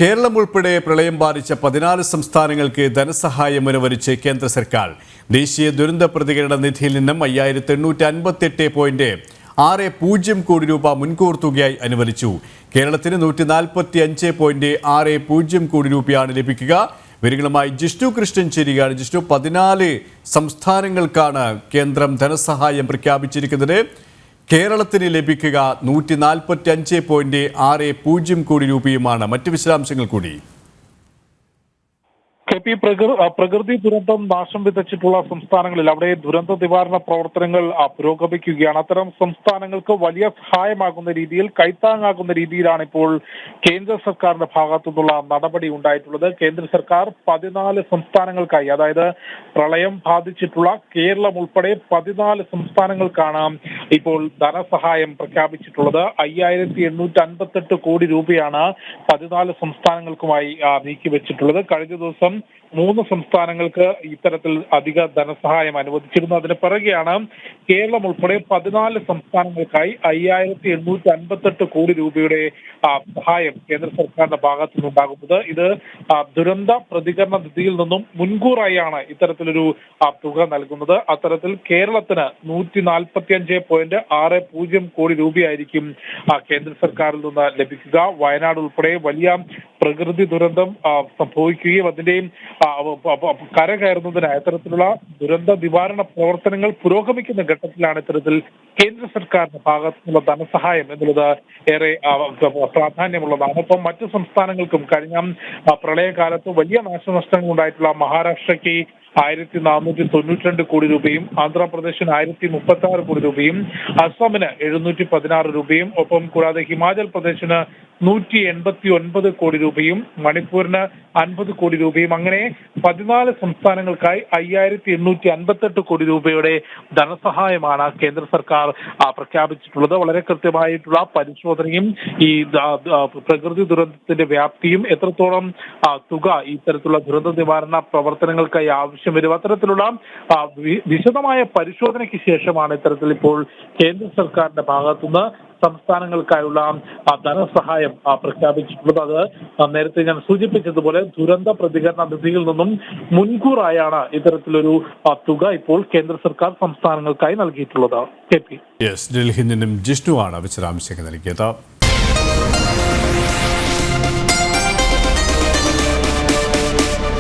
കേരളം ഉൾപ്പെടെ പ്രളയം ബാധിച്ച 14 സംസ്ഥാനങ്ങൾക്ക് ധനസഹായം അനുവദിച്ച് കേന്ദ്ര സർക്കാർ. ദേശീയ ദുരന്ത പ്രതികരണ നിധിയിൽ നിന്നും 5858.60 കോടി രൂപ മുൻകൂർ തുകയായി അനുവദിച്ചു. കേരളത്തിന് 145.60 കോടി രൂപയാണ് ലഭിക്കുക. വിവരങ്ങളുമായി ജിഷ്ണു കൃഷ്ണൻ ചേരുകയാണ്. ജിഷ്ണു, 14 സംസ്ഥാനങ്ങൾക്കാണ് കേന്ദ്രം ധനസഹായം പ്രഖ്യാപിച്ചിരിക്കുന്നത്. കേരളത്തിന് ലഭിക്കുക 145.60 കോടി രൂപയുമാണ്. മറ്റ് വിശദാംശങ്ങൾ കൂടി. പ്രകൃതി ദുരന്തം നാശം വിതച്ചിട്ടുള്ള സംസ്ഥാനങ്ങളിൽ അവിടെ ദുരന്ത നിവാരണ പ്രവർത്തനങ്ങൾ പുരോഗമിക്കുകയാണ്. അത്തരം സംസ്ഥാനങ്ങൾക്ക് വലിയ സഹായമാകുന്ന രീതിയിൽ, കൈത്താങ്ങാകുന്ന രീതിയിലാണ് ഇപ്പോൾ കേന്ദ്ര സർക്കാരിന്റെ ഭാഗത്തുനിന്നുള്ള നടപടി ഉണ്ടായിട്ടുള്ളത്. കേന്ദ്ര സർക്കാർ 14 സംസ്ഥാനങ്ങൾക്കായി, അതായത് പ്രളയം ബാധിച്ചിട്ടുള്ള കേരളം ഉൾപ്പെടെ 14 സംസ്ഥാനങ്ങൾക്കാണ് ഇപ്പോൾ ധനസഹായം പ്രഖ്യാപിച്ചിട്ടുള്ളത്. 5858 കോടി രൂപയാണ് 14 സംസ്ഥാനങ്ങൾക്കുമായി നീക്കിവെച്ചിട്ടുള്ളത്. കഴിഞ്ഞ ദിവസം 3 സംസ്ഥാനങ്ങൾക്ക് ഇത്തരത്തിൽ അധിക ധനസഹായം അനുവദിച്ചിരുന്നു. അതിന് പിറകെയാണ് കേരളം ഉൾപ്പെടെ 14 സംസ്ഥാനങ്ങൾക്കായി 5858 കോടി രൂപയുടെ സഹായം കേന്ദ്ര സർക്കാരിന്റെ ഭാഗത്തു നിന്നുണ്ടാകുന്നത്. ഇത് ദുരന്ത പ്രതികരണ നിധിയിൽ നിന്നും മുൻകൂറായാണ് ഇത്തരത്തിലൊരു തുക നൽകുന്നത്. അത്തരത്തിൽ കേരളത്തിന് 145.60 കോടി രൂപയായിരിക്കും കേന്ദ്ര സർക്കാരിൽ നിന്ന് ലഭിക്കുക. വയനാട് ഉൾപ്പെടെ വലിയ പ്രകൃതി ദുരന്തം സംഭവിക്കുകയും അതിന്റെയും കര കയറുന്നതിനായി ഇത്തരത്തിലുള്ള ദുരന്ത നിവാരണ പ്രവർത്തനങ്ങൾ പുരോഗമിക്കുന്ന ഘട്ടത്തിലാണ് ഇത്തരത്തിൽ കേന്ദ്ര സർക്കാരിന്റെ ഭാഗത്തുനിന്നുള്ള ധനസഹായം എന്നുള്ളത് ഏറെ പ്രാധാന്യമുള്ളതാണ്. ഒപ്പം മറ്റു സംസ്ഥാനങ്ങൾക്കും കഴിഞ്ഞ പ്രളയകാലത്ത് വലിയ നാശനഷ്ടങ്ങൾ ഉണ്ടായിട്ടുള്ള മഹാരാഷ്ട്രയ്ക്ക് 1492 കോടി രൂപയും, ആന്ധ്രാപ്രദേശിന് 1036 കോടി രൂപയും, അസമിന് 716 രൂപയും, ഒപ്പം കൂടാതെ ഹിമാചൽ പ്രദേശിന് 189 കോടി രൂപയും, മണിപ്പൂരിന് 50 കോടി രൂപയും, അങ്ങനെ 14 സംസ്ഥാനങ്ങൾക്കായി 5858 കോടി രൂപയുടെ ധനസഹായമാണ് കേന്ദ്ര സർക്കാർ പ്രഖ്യാപിച്ചിട്ടുള്ളത്. വളരെ കൃത്യമായിട്ടുള്ള പരിശോധനയും ഈ പ്രകൃതി ദുരന്തത്തിന്റെ വ്യാപ്തിയും എത്രത്തോളം തുക ഇത്തരത്തിലുള്ള ദുരന്ത നിവാരണ പ്രവർത്തനങ്ങൾക്കായി ആവശ്യം വരും, അത്തരത്തിലുള്ള വിശദമായ പരിശോധനയ്ക്ക് ശേഷമാണ് ഇത്തരത്തിൽ ഇപ്പോൾ കേന്ദ്ര സർക്കാരിന്റെ ഭാഗത്തുനിന്ന് സംസ്ഥാനങ്ങൾക്കായുള്ള ധനസഹായം പ്രഖ്യാപിച്ചിട്ടുള്ളത്. അത് നേരത്തെ ഞാൻ സൂചിപ്പിച്ചതുപോലെ ദുരന്ത പ്രതികരണ നിധിയിൽ നിന്നും മുൻകൂറായാണ് ഇത്തരത്തിലൊരു തുക ഇപ്പോൾ കേന്ദ്ര സർക്കാർ സംസ്ഥാനങ്ങൾക്കായി നൽകിയിട്ടുള്ളത്. ഡൽഹിയിൽ നിന്നും ജിഷ്ണു ആണ് വിശദാംശങ്ങൾ നൽകിയത്.